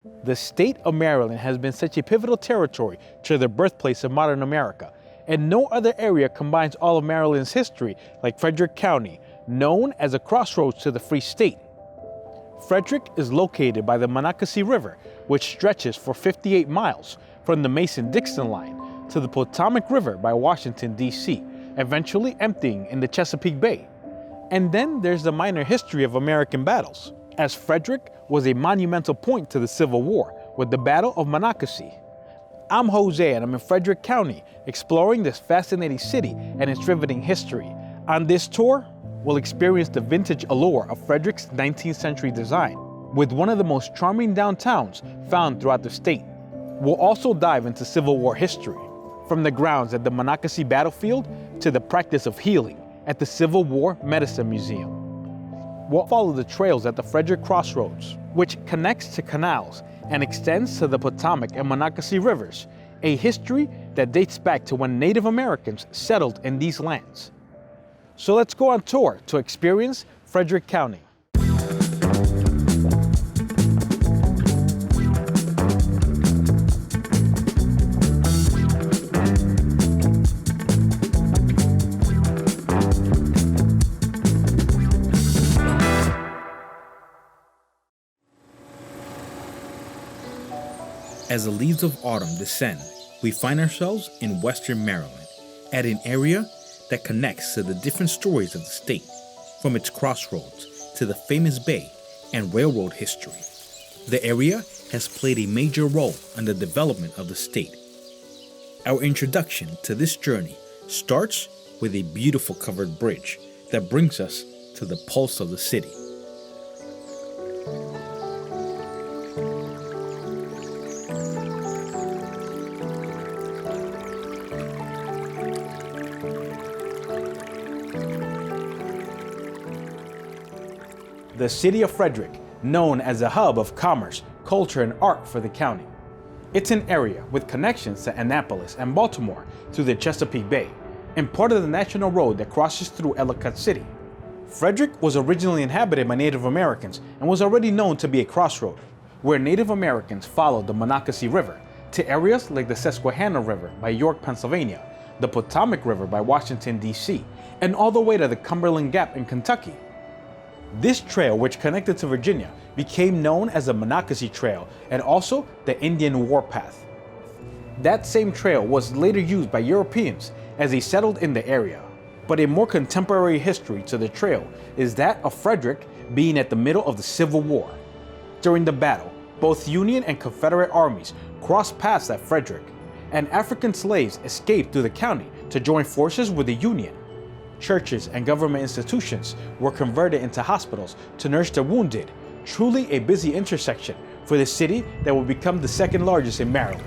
The state of Maryland has been such a pivotal territory to the birthplace of modern America, and no other area combines all of Maryland's history like Frederick County, known as a crossroads to the Free State. Frederick is located by the Monocacy River, which stretches for 58 miles from the Mason-Dixon line to the Potomac River by Washington, D.C., eventually emptying in the Chesapeake Bay. And then there's the minor history of American battles, as Frederick was a monumental point to the Civil War with the Battle of Monocacy. I'm Jose and I'm in Frederick County, exploring this fascinating city and its riveting history. On this tour, we'll experience the vintage allure of Frederick's 19th century design, with one of the most charming downtowns found throughout the state. We'll also dive into Civil War history, from the grounds at the Monocacy battlefield to the practice of healing at the Civil War Medicine Museum. We'll follow the trails at the Frederick Crossroads, which connects to canals and extends to the Potomac and Monocacy rivers, a history that dates back to when Native Americans settled in these lands. So let's go on tour to experience Frederick County. As the leaves of autumn descend, we find ourselves in Western Maryland, at an area that connects to the different stories of the state, from its crossroads to the famous bay and railroad history. The area has played a major role in the development of the state. Our introduction to this journey starts with a beautiful covered bridge that brings us to the pulse of the city. The city of Frederick, known as a hub of commerce, culture, and art for the county. It's an area with connections to Annapolis and Baltimore through the Chesapeake Bay, and part of the national road that crosses through Ellicott City. Frederick was originally inhabited by Native Americans and was already known to be a crossroad, where Native Americans followed the Monocacy River to areas like the Susquehanna River by York, Pennsylvania, the Potomac River by Washington, D.C., and all the way to the Cumberland Gap in Kentucky. This trail, which connected to Virginia, became known as the Monocacy Trail and also the Indian Warpath. That same trail was later used by Europeans as they settled in the area. But a more contemporary history to the trail is that of Frederick being at the middle of the Civil War. During the battle, both Union and Confederate armies crossed paths at Frederick, and African slaves escaped through the county to join forces with the Union. Churches and government institutions were converted into hospitals to nurse the wounded, truly a busy intersection for the city that would become the second largest in Maryland.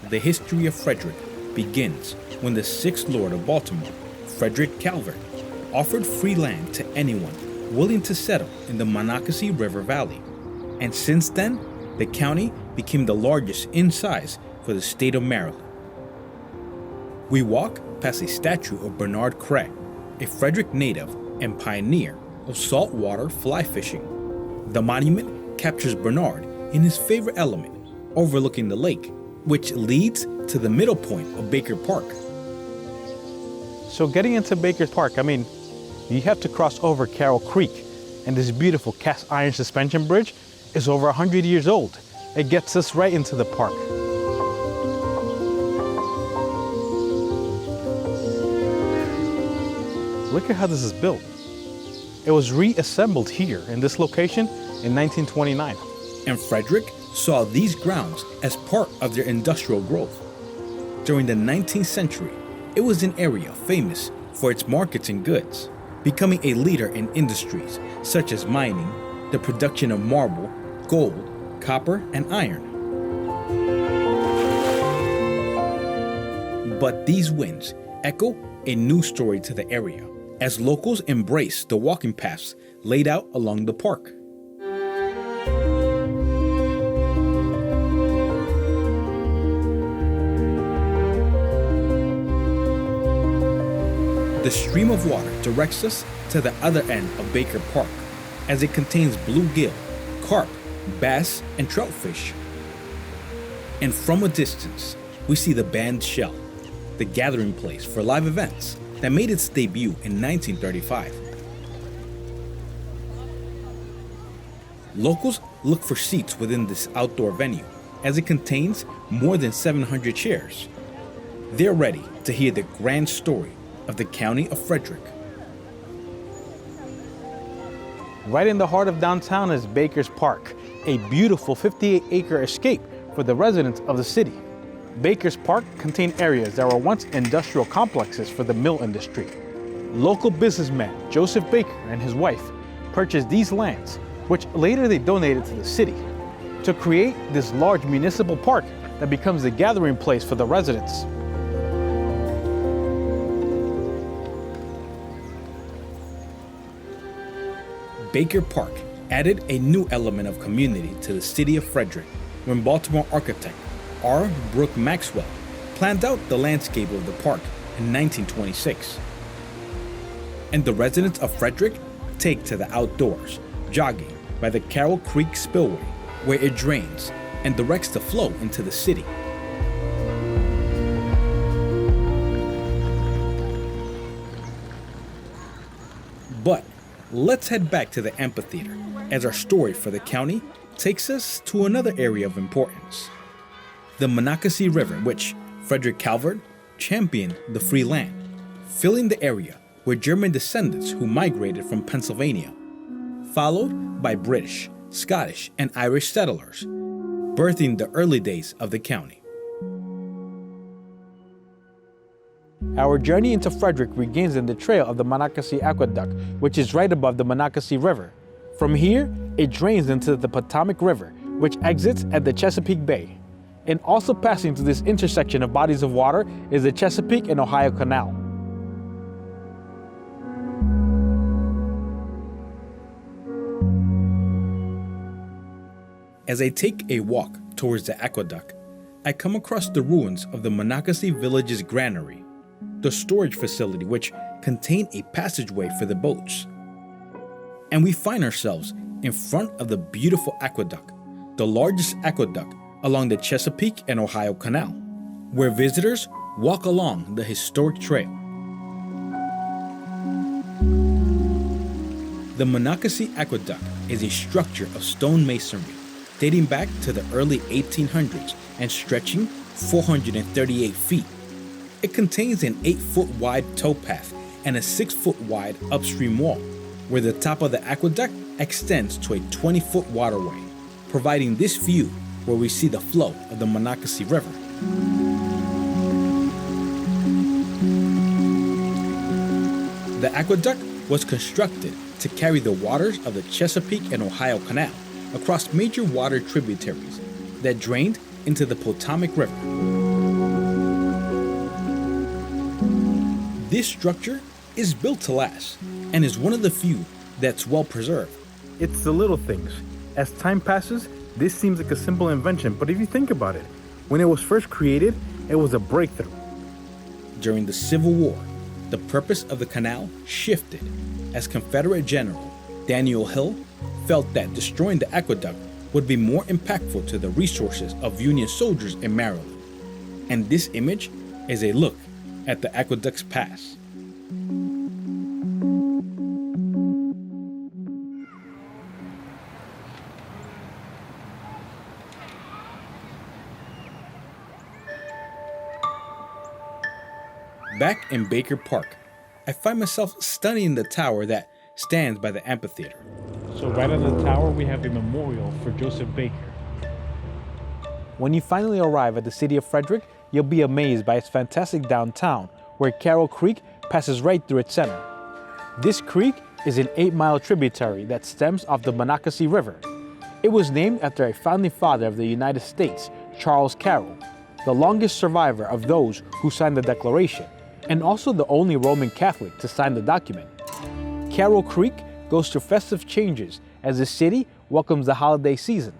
The history of Frederick begins when the 6th Lord of Baltimore, Frederick Calvert, offered free land to anyone willing to settle in the Monocacy River Valley. And since then, the county became the largest in size for the state of Maryland. We walk past a statue of Bernard Craig, a Frederick native and pioneer of saltwater fly fishing. The monument captures Bernard in his favorite element, overlooking the lake, which leads to the middle point of Baker Park. So getting into Baker Park, you have to cross over Carroll Creek, and this beautiful cast iron suspension bridge is over 100 years old. It gets us right into the park. Look at how this is built. It was reassembled here in this location in 1929. And Frederick saw these grounds as part of their industrial growth. During the 19th century, it was an area famous for its markets and goods, becoming a leader in industries such as mining, the production of marble, gold, copper, and iron. But these wins echo a new story to the area as locals embrace the walking paths laid out along the park. The stream of water directs us to the other end of Baker Park, as it contains bluegill, carp, bass, and troutfish. And from a distance, we see the Band Shell, the gathering place for live events that made its debut in 1935. Locals look for seats within this outdoor venue, as it contains more than 700 chairs. They're ready to hear the grand story of the county of Frederick. Right in the heart of downtown is Baker's Park, a beautiful 58-acre escape for the residents of the city. Baker's Park contained areas that were once industrial complexes for the mill industry. Local businessman Joseph Baker and his wife purchased these lands, which later they donated to the city, to create this large municipal park that becomes the gathering place for the residents. Baker Park added a new element of community to the city of Frederick when Baltimore architect R. Brooke Maxwell planned out the landscape of the park in 1926. And the residents of Frederick take to the outdoors, jogging by the Carroll Creek spillway, where it drains and directs the flow into the city. But let's head back to the amphitheater, as our story for the county takes us to another area of importance. The Monocacy River, which Frederick Calvert championed the free land, filling the area with German descendants who migrated from Pennsylvania, followed by British, Scottish, and Irish settlers, birthing the early days of the county. Our journey into Frederick begins in the trail of the Monocacy Aqueduct, which is right above the Monocacy River. From here, it drains into the Potomac River, which exits at the Chesapeake Bay. And also passing through this intersection of bodies of water is the Chesapeake and Ohio Canal. As I take a walk towards the aqueduct, I come across the ruins of the Monocacy Village's granary, the storage facility which contained a passageway for the boats. And we find ourselves in front of the beautiful aqueduct, the largest aqueduct along the Chesapeake and Ohio Canal, where visitors walk along the historic trail. The Monocacy Aqueduct is a structure of stone masonry dating back to the early 1800s and stretching 438 feet. It contains an 8-foot wide towpath and a 6-foot wide upstream wall, where the top of the aqueduct extends to a 20-foot waterway, providing this view where we see the flow of the Monocacy River. The aqueduct was constructed to carry the waters of the Chesapeake and Ohio Canal across major water tributaries that drained into the Potomac River. This structure is built to last and is one of the few that's well preserved. It's the little things. As time passes, this seems like a simple invention, but if you think about it, when it was first created, it was a breakthrough. During the Civil War, the purpose of the canal shifted as Confederate General Daniel Hill felt that destroying the aqueduct would be more impactful to the resources of Union soldiers in Maryland. And this image is a look at the aqueduct's past. Back in Baker Park, I find myself studying the tower that stands by the amphitheater. So right on the tower, we have a memorial for Joseph Baker. When you finally arrive at the city of Frederick, you'll be amazed by its fantastic downtown, where Carroll Creek passes right through its center. This creek is an 8-mile tributary that stems off the Monocacy River. It was named after a founding father of the United States, Charles Carroll, the longest survivor of those who signed the Declaration. and also the only Roman Catholic to sign the document. Carroll Creek goes through festive changes as the city welcomes the holiday season.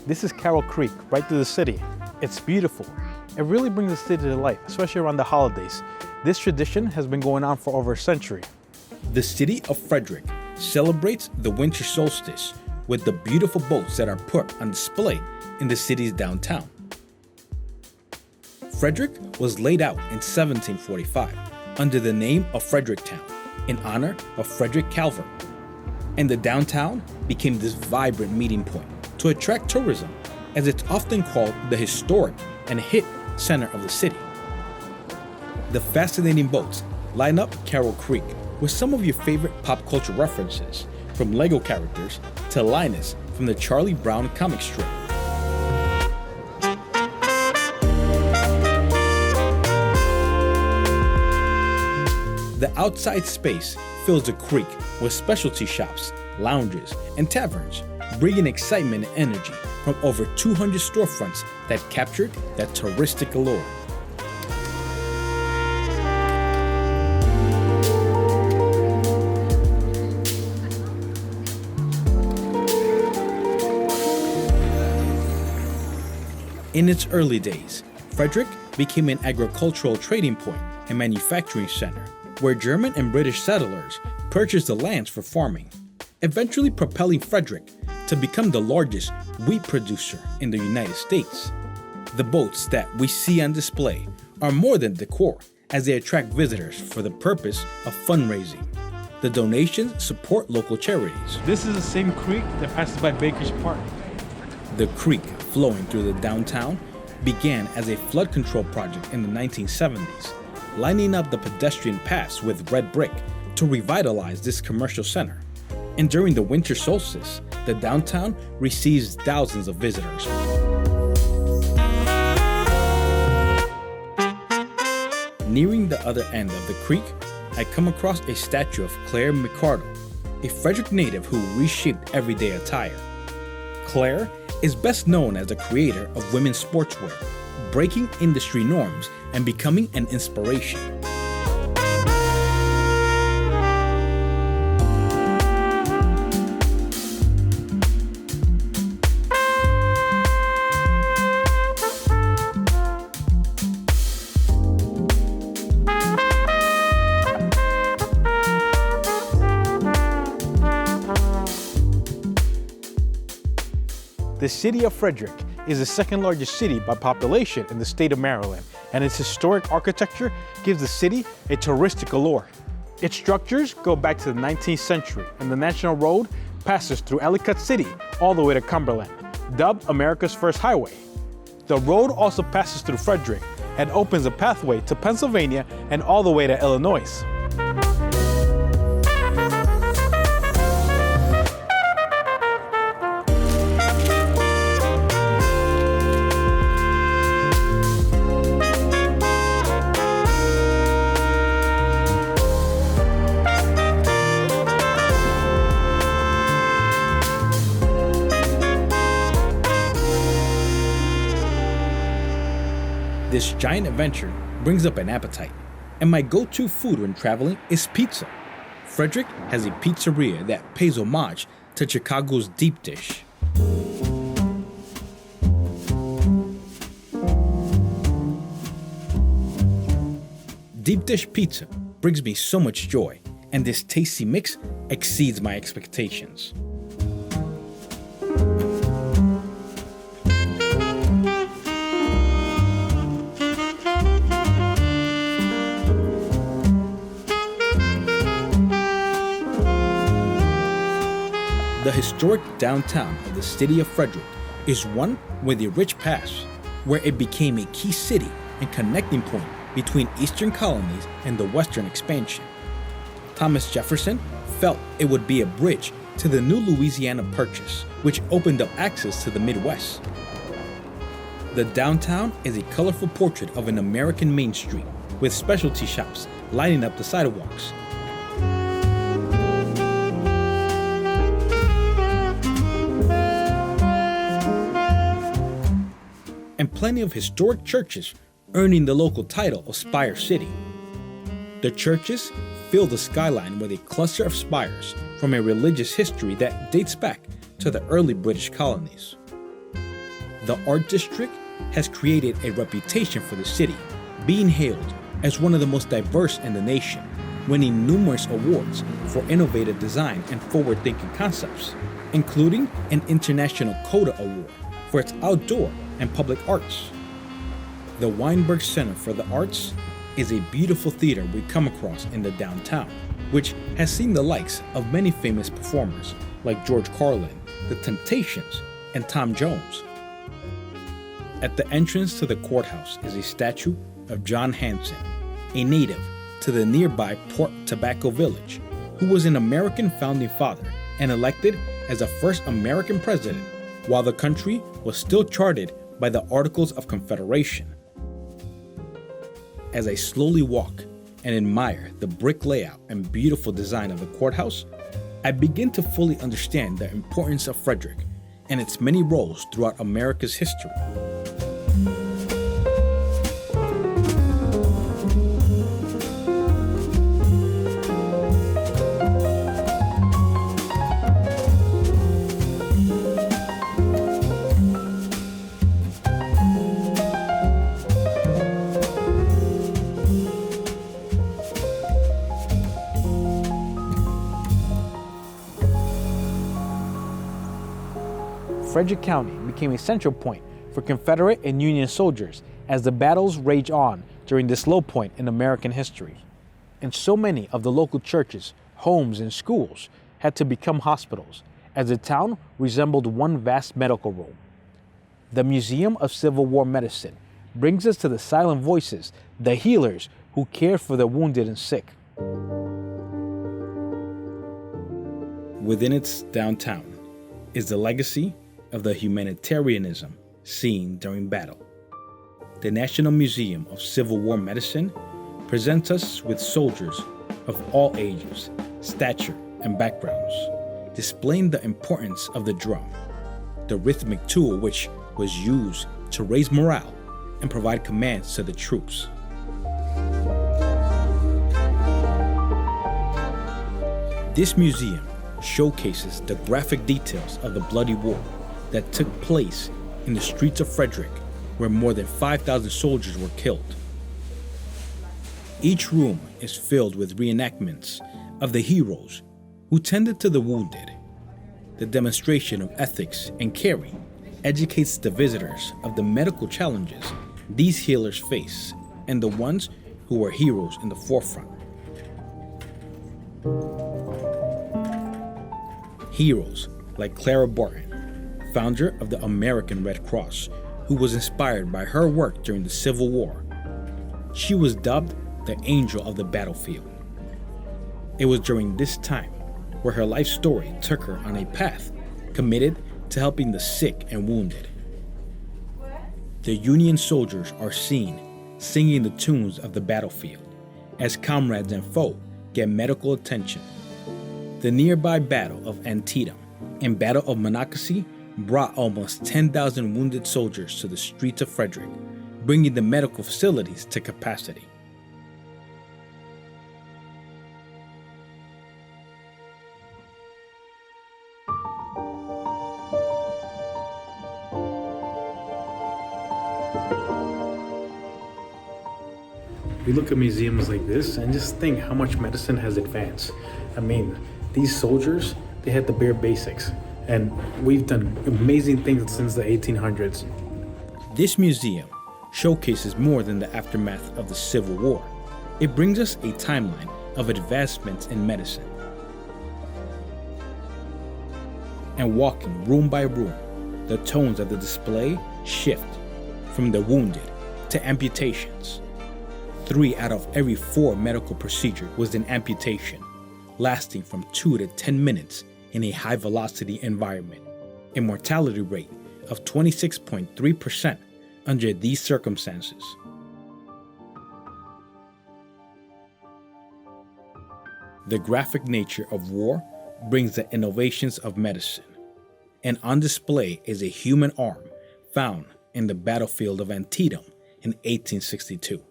This is Carroll Creek, right through the city. It's beautiful. It really brings the city to life, especially around the holidays. This tradition has been going on for over a century. The city of Frederick celebrates the Winter Solstice with the beautiful boats that are put on display in the city's downtown. Frederick was laid out in 1745 under the name of Fredericktown in honor of Frederick Calvert, and the downtown became this vibrant meeting point to attract tourism, as it's often called the historic and hit center of the city. The fascinating boats line up Carroll Creek with some of your favorite pop culture references, from Lego characters to Linus from the Charlie Brown comic strip. The outside space fills the creek with specialty shops, lounges, and taverns, bringing excitement and energy from over 200 storefronts that captured that touristic allure. In its early days, Frederick became an agricultural trading point and manufacturing center, where German and British settlers purchased the lands for farming, eventually propelling Frederick to become the largest wheat producer in the United States. The boats that we see on display are more than decor, as they attract visitors for the purpose of fundraising. The donations support local charities. This is the same creek that passes by Baker's Park. The creek flowing through the downtown began as a flood control project in the 1970s, lining up the pedestrian paths with red brick to revitalize this commercial center. And during the Winter Solstice, the downtown receives thousands of visitors. Nearing the other end of the creek, I come across a statue of Claire McCardle, a Frederick native who reshaped everyday attire. Claire is best known as the creator of women's sportswear, breaking industry norms and becoming an inspiration. The city of Frederick is the second largest city by population in the state of Maryland, and its historic architecture gives the city a touristic allure. Its structures go back to the 19th century, and the National Road passes through Ellicott City all the way to Cumberland, dubbed America's first highway. The road also passes through Frederick and opens a pathway to Pennsylvania and all the way to Illinois. This giant adventure brings up an appetite, and my go-to food when traveling is pizza. Frederick has a pizzeria that pays homage to Chicago's deep dish. Deep dish pizza brings me so much joy, and this tasty mix exceeds my expectations. The historic downtown of the city of Frederick is one with a rich past, where it became a key city and connecting point between eastern colonies and the western expansion. Thomas Jefferson felt it would be a bridge to the new Louisiana Purchase, which opened up access to the Midwest. The downtown is a colorful portrait of an American Main Street, with specialty shops lining up the sidewalks. And plenty of historic churches earning the local title of Spire City. The churches fill the skyline with a cluster of spires from a religious history that dates back to the early British colonies. The art district has created a reputation for the city, being hailed as one of the most diverse in the nation, winning numerous awards for innovative design and forward-thinking concepts, including an International Coda Award for its outdoor and public arts. The Weinberg Center for the Arts is a beautiful theater we come across in the downtown, which has seen the likes of many famous performers like George Carlin, The Temptations, and Tom Jones. At the entrance to the courthouse is a statue of John Hanson, a native to the nearby Port Tobacco Village, who was an American founding father and elected as the first American president while the country was still charted by the Articles of Confederation. As I slowly walk and admire the brick layout and beautiful design of the courthouse, I begin to fully understand the importance of Frederick and its many roles throughout America's history. Frederick County became a central point for Confederate and Union soldiers as the battles raged on during this low point in American history. And so many of the local churches, homes, and schools had to become hospitals, as the town resembled one vast medical room. The Museum of Civil War Medicine brings us to the silent voices, the healers who cared for the wounded and sick. Within its downtown is the legacy of the humanitarianism seen during battle. The National Museum of Civil War Medicine presents us with soldiers of all ages, stature, and backgrounds, displaying the importance of the drum, the rhythmic tool which was used to raise morale and provide commands to the troops. This museum showcases the graphic details of the bloody war that took place in the streets of Frederick, where more than 5,000 soldiers were killed. Each room is filled with reenactments of the heroes who tended to the wounded. The demonstration of ethics and caring educates the visitors of the medical challenges these healers face and the ones who were heroes in the forefront. Heroes like Clara Barton, founder of the American Red Cross, who was inspired by her work during the Civil War. She was dubbed the Angel of the Battlefield. It was during this time where her life story took her on a path committed to helping the sick and wounded. The Union soldiers are seen singing the tunes of the battlefield as comrades and foe get medical attention. The nearby Battle of Antietam and Battle of Monocacy brought almost 10,000 wounded soldiers to the streets of Frederick, bringing the medical facilities to capacity. We look at museums like this and just think how much medicine has advanced. I mean, these soldiers, they had the bare basics, and we've done amazing things since the 1800s. This museum showcases more than the aftermath of the Civil War. It brings us a timeline of advancements in medicine. And walking room by room, the tones of the display shift from the wounded to amputations. 3 out of every 4 medical procedures was an amputation, lasting from 2 to 10 minutes in a high-velocity environment. A mortality rate of 26.3% under these circumstances. The graphic nature of war brings the innovations of medicine, and on display is a human arm found in the battlefield of Antietam in 1862.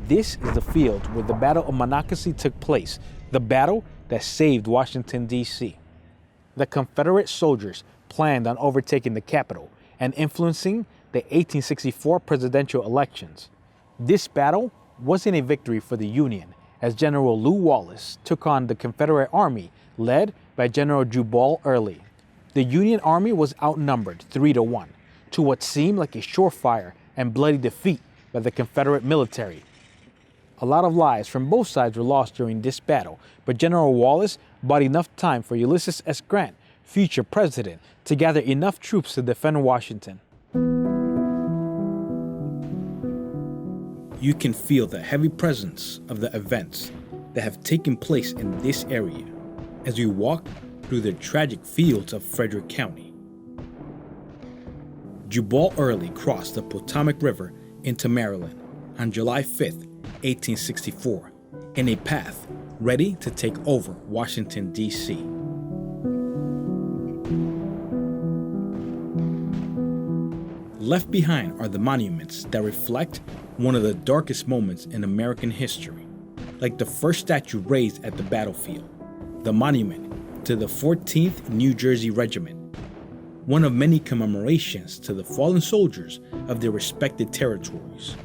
This is the field where the Battle of Monocacy took place, the battle that saved Washington, D.C. The Confederate soldiers planned on overtaking the capital and influencing the 1864 presidential elections. This battle wasn't a victory for the Union, as General Lew Wallace took on the Confederate Army led by General Jubal Early. The Union Army was outnumbered 3-1 to what seemed like a surefire and bloody defeat by the Confederate military. A lot of lives from both sides were lost during this battle, but General Wallace bought enough time for Ulysses S. Grant, future president, to gather enough troops to defend Washington. You can feel the heavy presence of the events that have taken place in this area as you walk through the tragic fields of Frederick County. Jubal Early crossed the Potomac River into Maryland on July 5th, 1864, in a path ready to take over Washington, D.C. Left behind are the monuments that reflect one of the darkest moments in American history, like the first statue raised at the battlefield, the monument to the 14th New Jersey Regiment, one of many commemorations to the fallen soldiers of their respected territories.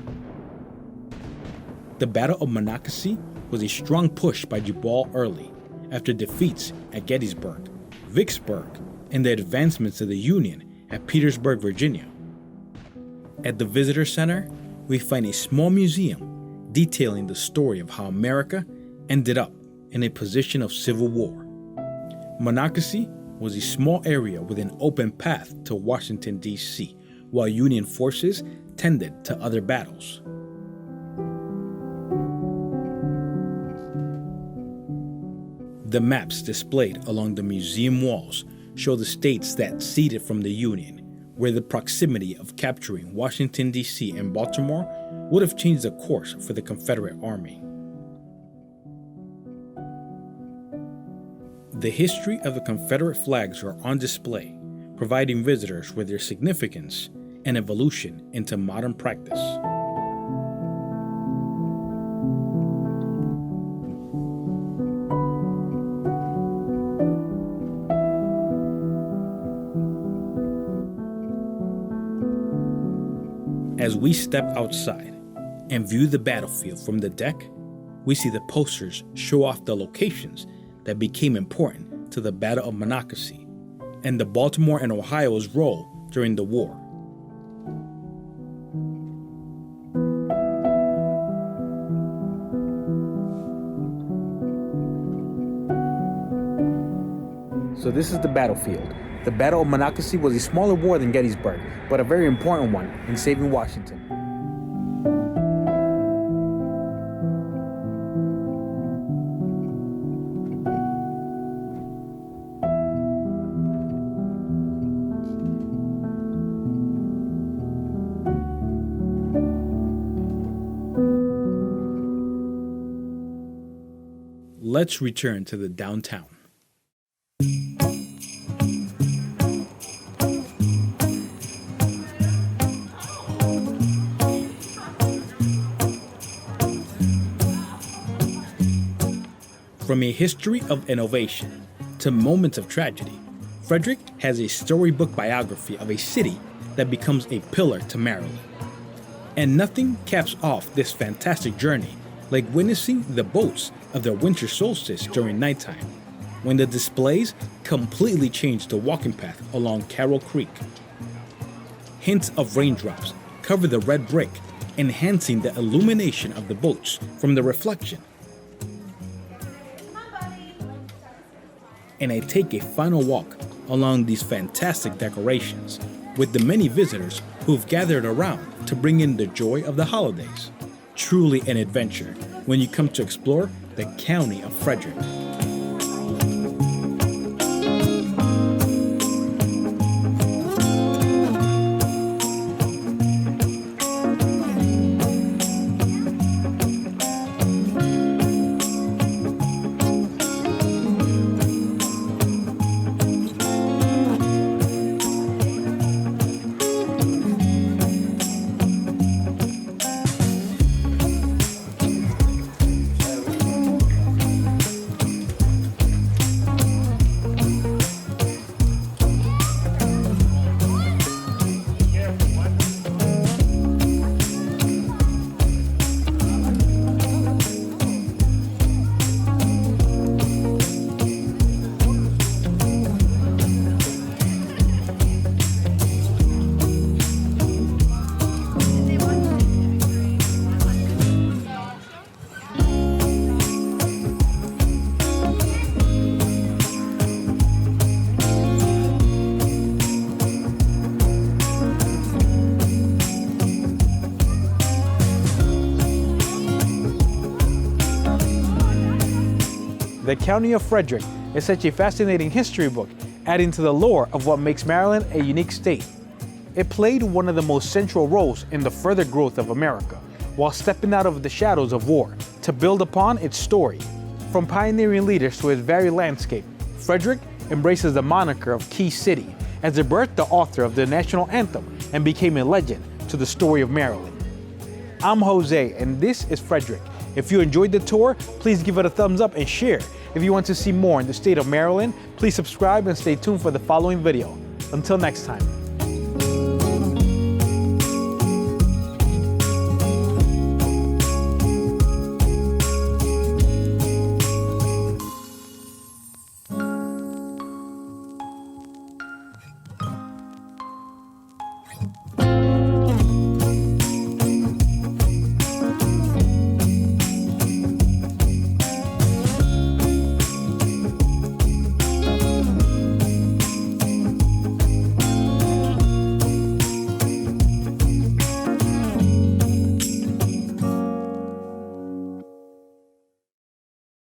The Battle of Monocacy was a strong push by Jubal Early after defeats at Gettysburg, Vicksburg, and the advancements of the Union at Petersburg, Virginia. At the Visitor Center, we find a small museum detailing the story of how America ended up in a position of civil war. Monocacy was a small area with an open path to Washington, D.C., while Union forces tended to other battles. The maps displayed along the museum walls show the states that ceded from the Union, where the proximity of capturing Washington, D.C. and Baltimore would have changed the course for the Confederate Army. The history of the Confederate flags are on display, providing visitors with their significance and evolution into modern practice. As we step outside and view the battlefield from the deck, we see the posters show off the locations that became important to the Battle of Monocacy and the Baltimore and Ohio's role during the war. So this is the battlefield. The Battle of Monocacy was a smaller war than Gettysburg, but a very important one in saving Washington. Let's return to the downtown. From a history of innovation to moments of tragedy, Frederick has a storybook biography of a city that becomes a pillar to Maryland. And nothing caps off this fantastic journey like witnessing the boats of the Winter Solstice during nighttime, when the displays completely change the walking path along Carroll Creek. Hints of raindrops cover the red brick, enhancing the illumination of the boats from the reflection. and I take a final walk along these fantastic decorations with the many visitors who've gathered around to bring in the joy of the holidays. Truly an adventure when you come to explore the county of Frederick. The County of Frederick is such a fascinating history book, adding to the lore of what makes Maryland a unique state. It played one of the most central roles in the further growth of America, while stepping out of the shadows of war to build upon its story. From pioneering leaders to its varied landscape, Frederick embraces the moniker of Key City, as it birthed the author of the national anthem and became a legend to the story of Maryland. I'm Jose, and this is Frederick. If you enjoyed the tour, please give it a thumbs up and share. If you want to see more in the state of Maryland, please subscribe and stay tuned for the following video. Until next time.